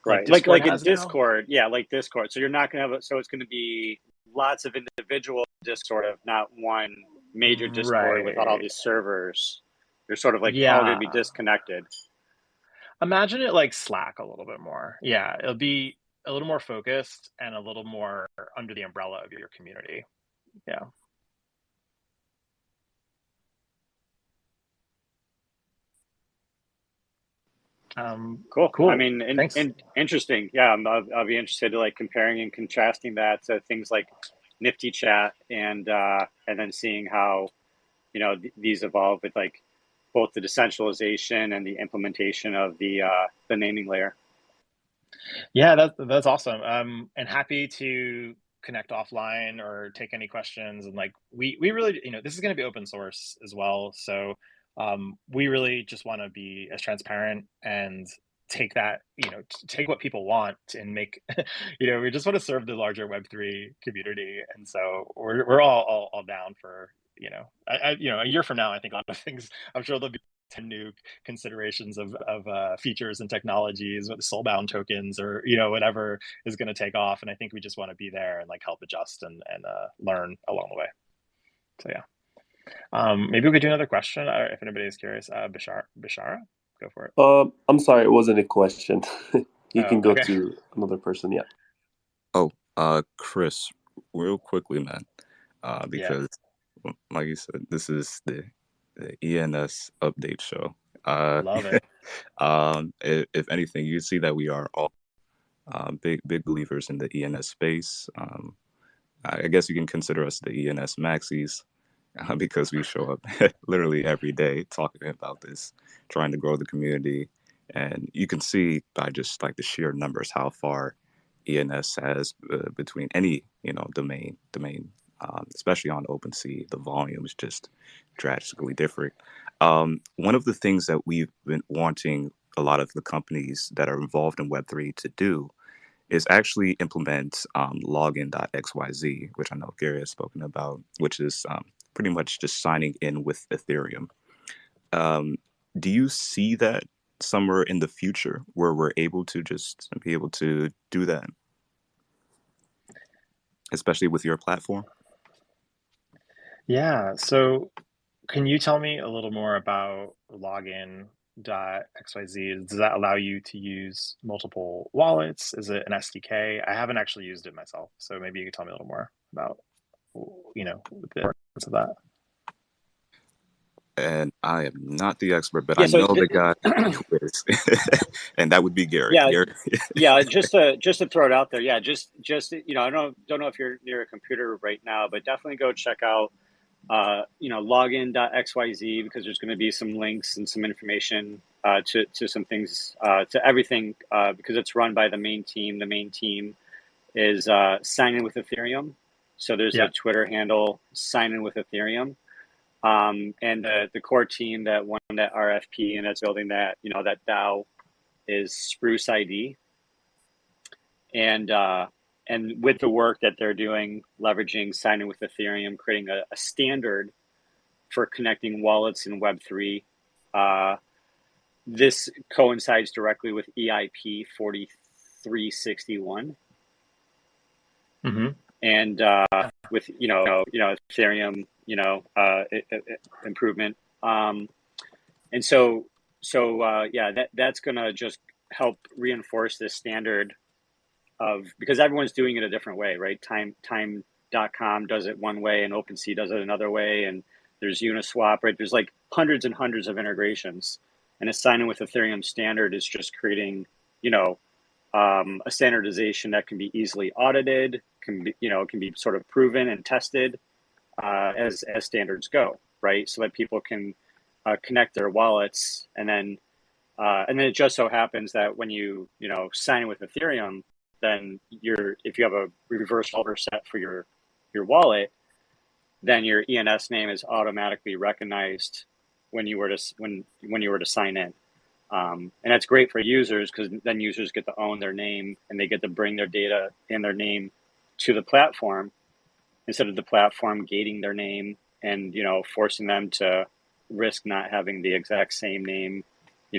Speaker 7: Right, like
Speaker 8: Discord
Speaker 7: in
Speaker 8: has now.
Speaker 7: Discord, yeah, like Discord. So you're not gonna have so it's gonna be lots of individual Discord, of not one major Discord with all
Speaker 8: Right.
Speaker 7: these servers. They're sort of like all gonna be
Speaker 8: Yeah.
Speaker 7: disconnected.
Speaker 8: Imagine it like Slack a little bit more. Yeah, it'll be a little more focused and a little more under the umbrella of your community. Yeah.
Speaker 7: Cool. I
Speaker 8: Cool.
Speaker 7: mean,
Speaker 8: Thanks.
Speaker 7: interesting. Yeah, I'll be interested to like comparing and contrasting that to things like Nifty Chat, and then seeing how these evolve with like both the decentralization and the implementation of the naming layer.
Speaker 8: Yeah, that's awesome. And happy to connect offline or take any questions. And like we really, this is going to be open source as well. So we really just want to be as transparent and take that, take what people want and make, we just want to serve the larger Web3 community. And so we're all down for, a year from now, I think a lot of things, I'm sure there'll be 10 new considerations of features and technologies with soulbound tokens or whatever is going to take off, and I think we just want to be there and like help adjust and learn along the way. So yeah, maybe we could do another question if anybody is curious. Bishara, go for it.
Speaker 9: I'm sorry, it wasn't a question. You
Speaker 8: Oh,
Speaker 9: can go
Speaker 8: okay.
Speaker 9: to another person. Yeah.
Speaker 4: Oh, Chris, real quickly, man,
Speaker 8: Yeah,
Speaker 4: because like you said, this is the ENS update show. Uh,
Speaker 8: love it.
Speaker 4: if anything, you see that we are all big believers in the ENS space. I guess you can consider us the ENS maxis because we show up literally every day talking about this, trying to grow the community. And you can see by just like the sheer numbers how far ENS has between any domain, especially on OpenSea. The volume is just drastically different. One of the things that we've been wanting a lot of the companies that are involved in Web3 to do is actually implement login.xyz, which I know Gary has spoken about, which is pretty much just signing in with Ethereum. Do you see that somewhere in the future where we're able to just be able to do that, especially with your platform?
Speaker 8: Yeah. So can you tell me a little more about login.xyz? Does that allow you to use multiple wallets? Is it an SDK? I haven't actually used it myself, so maybe you could tell me a little more about, the importance of that.
Speaker 4: And I am not the expert, but
Speaker 7: Yeah.
Speaker 4: I
Speaker 7: So
Speaker 4: know the guy who is, and that would be Gary.
Speaker 7: yeah,
Speaker 4: Gary.
Speaker 7: yeah. Just to throw it out there. Yeah. Just I don't know if you're near a computer right now, but definitely go check out login.xyz, because there's going to be some links and some information to some things, to everything, because it's run by the main team. The main team is sign in with Ethereum. So there's a
Speaker 8: Yeah.
Speaker 7: Twitter handle, sign in with Ethereum. And the core team that won that RFP and that's building that, that DAO is Spruce ID. And with the work that they're doing, leveraging sign in with Ethereum, creating a standard for connecting wallets in Web3. This coincides directly with EIP 4361,
Speaker 8: Mm-hmm.
Speaker 7: and with Ethereum improvement, and that's gonna just help reinforce this standard of, because everyone's doing it a different way, right? Time.com does it one way and OpenSea does it another way, and there's Uniswap, right? There's like hundreds and hundreds of integrations, and a sign in with Ethereum standard is just creating, a standardization that can be easily audited, can be sort of proven and tested as standards go, right? So that people can connect their wallets, and then it just so happens that when you sign in with Ethereum, then if you have a reverse solver set for your wallet, then your ENS name is automatically recognized when you were to sign in, and that's great for users, because then users get to own their name and they get to bring their data and their name to the platform, instead of the platform gating their name and forcing them to risk not having the exact same name,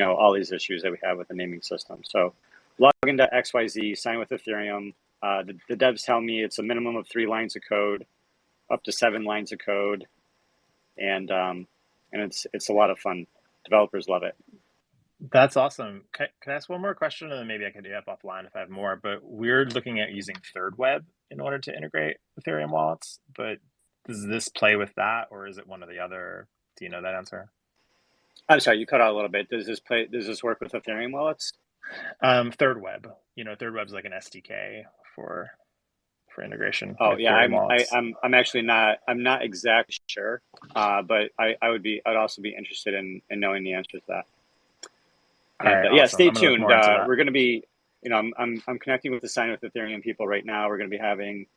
Speaker 7: all these issues that we have with the naming system. So log into XYZ, sign with Ethereum. The devs tell me it's a minimum of 3 lines of code, up to 7 lines of code, and it's a lot of fun. Developers love it.
Speaker 8: That's awesome. Can I ask one more question, and then maybe I can do that offline if I have more? But we're looking at using Third Web in order to integrate Ethereum wallets. But does this play with that, or is it one or the other? Do you know that answer?
Speaker 7: I'm sorry, you cut out a little bit. Does this work with Ethereum wallets?
Speaker 8: Third Web. Third Web's like an SDK for integration
Speaker 7: Oh
Speaker 8: with
Speaker 7: yeah,
Speaker 8: Ethereum wallets.
Speaker 7: I'm actually not, I'm not exactly sure, but I'd also be interested in knowing the answer to that.
Speaker 8: All
Speaker 7: And
Speaker 8: right,
Speaker 7: yeah,
Speaker 8: awesome.
Speaker 7: stay
Speaker 8: I'm gonna look
Speaker 7: tuned.
Speaker 8: more into that.
Speaker 7: We're going to be, I'm connecting with the Sign with Ethereum people right now. We're going to be having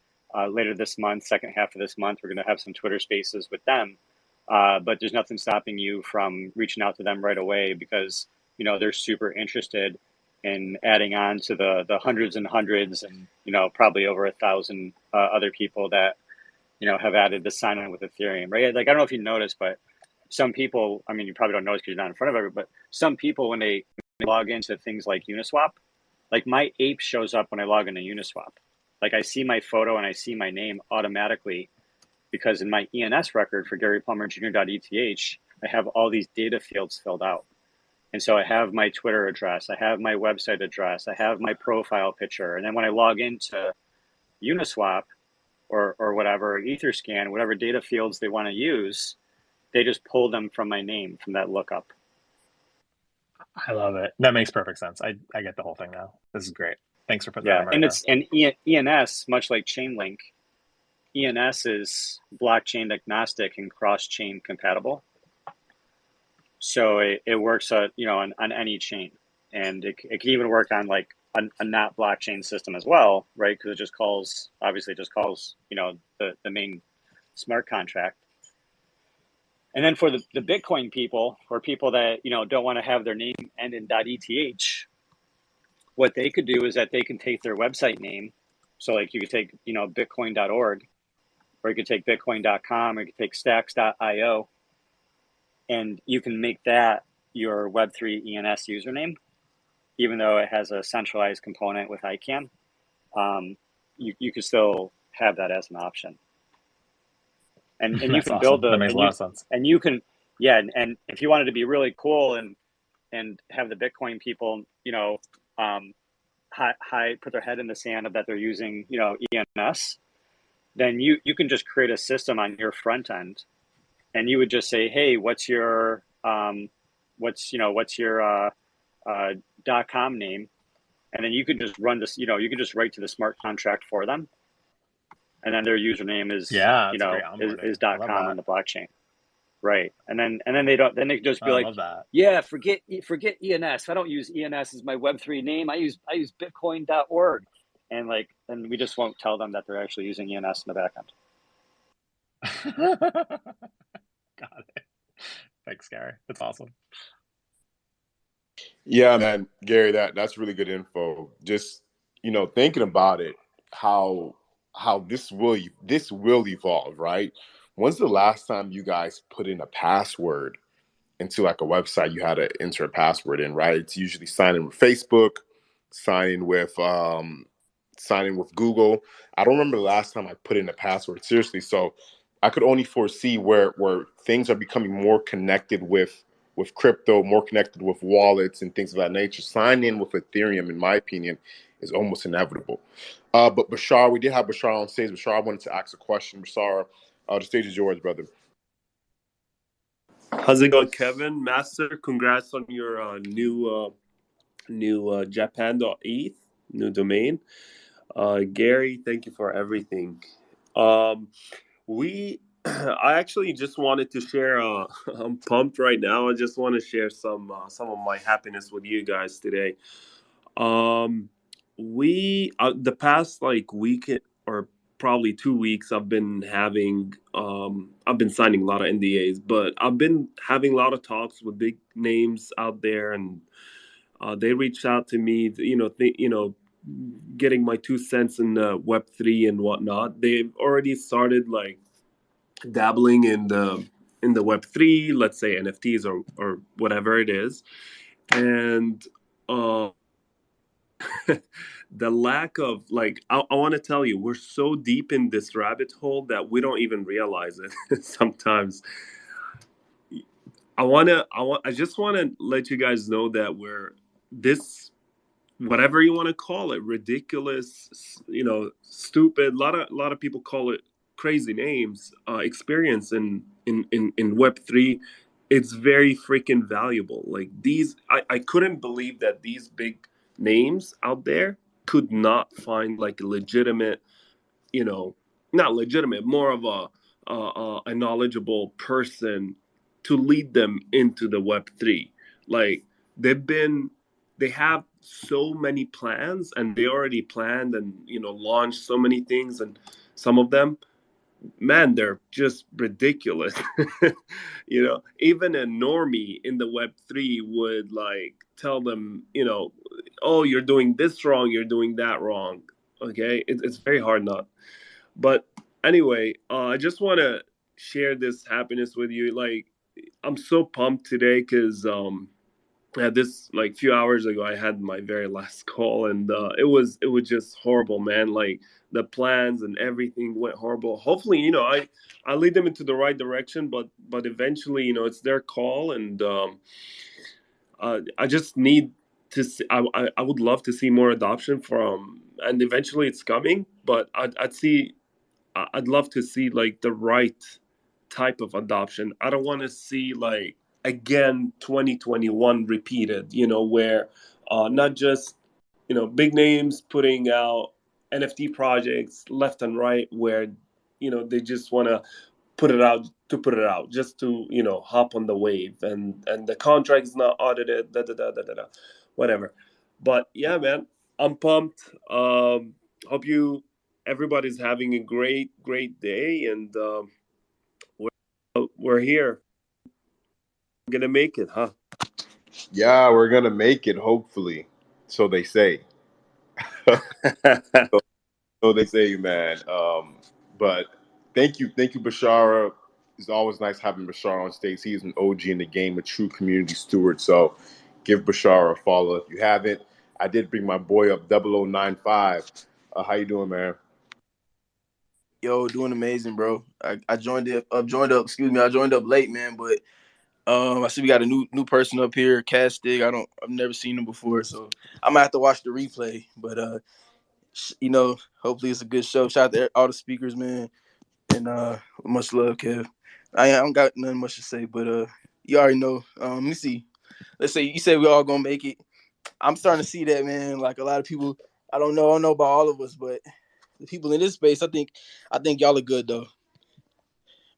Speaker 7: later this month, second half of this month, we're going to have some Twitter Spaces with them. But there's nothing stopping you from reaching out to them right away, because they're super interested in adding on to the hundreds and hundreds, and probably over 1,000 other people that have added the sign on with Ethereum, right? Like, I don't know if you noticed, but some people, I mean, you probably don't notice because you're not in front of everybody, but some people, when they log into things like Uniswap, like my ape shows up when I log into Uniswap. Like, I see my photo and I see my name automatically, because in my ENS record for Gary Plummer Jr.eth, I have all these data fields filled out. And so I have my Twitter address, I have my website address, I have my profile picture. And then when I log into Uniswap or whatever, Etherscan, whatever data fields they want to use, they just pull them from my name, from that lookup.
Speaker 8: I love it. That makes perfect sense. I get the whole thing now. This is great. Thanks for putting that
Speaker 7: Yeah,
Speaker 8: on my radar.
Speaker 7: and ENS, much like Chainlink, ENS is blockchain agnostic and cross-chain compatible. So it works, on any chain, and it can even work on like a not blockchain system as well, right? Because it just calls the main smart contract. And then for the Bitcoin people, or people that don't want to have their name end in .eth, what they could do is that they can take their website name. So like you could take bitcoin.org, or you could take bitcoin.com, or you could take stacks.io, and you can make that your Web3 ENS username, even though it has a centralized component with ICANN. You can still have that as an option, and you
Speaker 8: That's
Speaker 7: can build
Speaker 8: awesome. That
Speaker 7: the
Speaker 8: makes a lot of sense.
Speaker 7: and you can and if you wanted to be really cool and have the Bitcoin people put their head in the sand of that they're using ENS, then you can just create a system on your front end, and you would just say, hey, what's your .com name, and then you could just run this. You can just write to the smart contract for them, and then their username is
Speaker 8: Yeah, it's a great onboarding.
Speaker 7: is
Speaker 8: I love
Speaker 7: .com
Speaker 8: that.
Speaker 7: on the blockchain, right? And then they don't. Then they just
Speaker 8: Oh,
Speaker 7: be
Speaker 8: I
Speaker 7: like,
Speaker 8: love that.
Speaker 7: yeah, forget ENS. I don't use ENS as my Web3 name. I use Bitcoin.org, and we just won't tell them that they're actually using ENS in the backend.
Speaker 8: Got it. Thanks, Gary. That's awesome.
Speaker 1: Yeah, man, Gary, that's really good info. Just thinking about it, how this will evolve, right? When's the last time you guys put in a password into like a website? You had to enter a password in, right? It's usually sign in with Facebook, sign in with Google. I don't remember the last time I put in a password, seriously. So I could only foresee where things are becoming more connected with crypto, more connected with wallets and things of that nature. Signing in with Ethereum, in my opinion, is almost inevitable. But Bashar, we did have Bashar on stage. Bashar, I wanted to ask a question. Bashar, the stage is yours, brother.
Speaker 9: How's it going, Kevin? Master, congrats on your new Japan.eth, new domain. Gary, thank you for everything. We, I actually just wanted to share. I'm pumped right now. I just want to share some of my happiness with you guys today. We the past like week or probably 2 weeks, I've been signing a lot of NDAs, but I've been having a lot of talks with big names out there, and they reached out to me, getting my 2 cents in Web3 and whatnot. They've already started like dabbling in the Web3, let's say NFTs or whatever it is, and the lack of like I want to tell you, we're so deep in this rabbit hole that we don't even realize it sometimes. I just want to let you guys know that we're this, whatever you want to call it, ridiculous, stupid, a lot of people call it crazy names, experience in Web3, it's very freaking valuable. Like these, I couldn't believe that these big names out there could not find like a legitimate, you know, not legitimate, more of a knowledgeable person to lead them into the Web3. Like they've been, they have so many plans, and they already planned and launched so many things, and some of them, man, they're just ridiculous. Even a normie in the Web3 would like tell them, oh, you're doing this wrong, you're doing that wrong. Okay, it's very hard not. But anyway, I just want to share this happiness with you. Like, I'm so pumped today because this like few hours ago I had my very last call, and it was just horrible, man. Like the plans and everything went horrible. Hopefully, I lead them into the right direction, but eventually, it's their call, and I just need to see, I would love to see more adoption from, and eventually it's coming, but I'd love to see like the right type of adoption. I don't want to see like again 2021 repeated, where not just big names putting out NFT projects left and right, where they just want to put it out just to hop on the wave, and the contract is not audited, whatever. But yeah, man, I'm pumped. Hope you everybody's having a great day, and we're here. gonna make it, huh?
Speaker 1: Yeah, we're gonna make it, hopefully. So they say. So they say, man. But thank you, Bashara. It's always nice having Bashara on stage. He is an OG in the game, a true community steward. So give Bashara a follow if you haven't. I did bring my boy up, 0095. How you doing, man?
Speaker 10: Yo, doing amazing, bro. I joined it up joined up, excuse me, I joined up late, man, but I see we got a new person up here, Castig. I've never seen him before, so I'm gonna have to watch the replay. But hopefully it's a good show. Shout out to all the speakers, man. And much love, Kev. I don't got nothing much to say, but you already know. Let me see. Let's say you said we all gonna make it. I'm starting to see that, man. Like a lot of people, I don't know about all of us, but the people in this space, I think y'all are good though.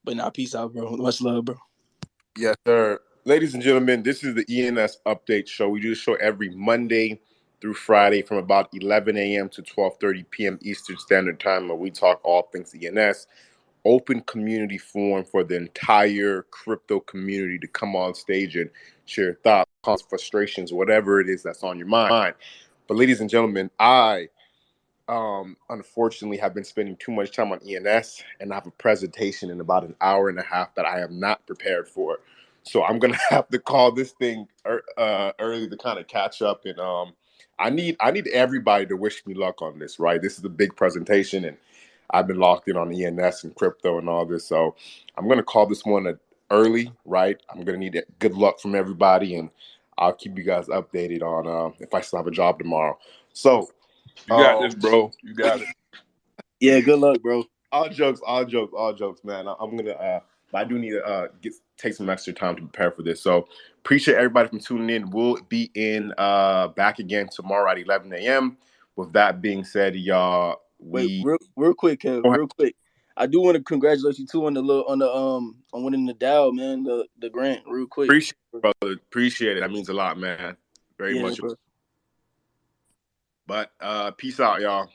Speaker 10: But now, peace out, bro. Much love, bro.
Speaker 1: Yes, sir. Ladies and gentlemen, this is the ENS Update Show. We do this show every Monday through Friday from about 11 a.m. to 12:30 p.m. Eastern Standard Time, where we talk all things ENS. Open community forum for the entire crypto community to come on stage and share thoughts, frustrations, whatever it is that's on your mind. But ladies and gentlemen, I unfortunately have been spending too much time on ENS, and I have a presentation in about an hour and a half that I am not prepared for. So I'm gonna have to call this thing early to kind of catch up. And I need everybody to wish me luck on this. Right, this is a big presentation, and I've been locked in on ENS and crypto and all this. So I'm gonna call this one early. Right, I'm gonna need good luck from everybody, and I'll keep you guys updated on if I still have a job tomorrow. So.
Speaker 3: You got this, bro. You got it.
Speaker 10: Yeah, good luck, bro.
Speaker 1: All jokes, man. I'm gonna, but I do need to take some extra time to prepare for this. So appreciate everybody from tuning in. We'll be in back again tomorrow at 11 a.m. With that being said, y'all,
Speaker 10: Wait,
Speaker 1: we
Speaker 10: real quick, Kev, real quick. I do want to congratulate you too on winning the Dow, man, the grant, real quick.
Speaker 1: appreciate it, brother. Appreciate it. That means a lot, man. Very
Speaker 10: Yeah,
Speaker 1: much.
Speaker 10: bro.
Speaker 1: But peace out, y'all.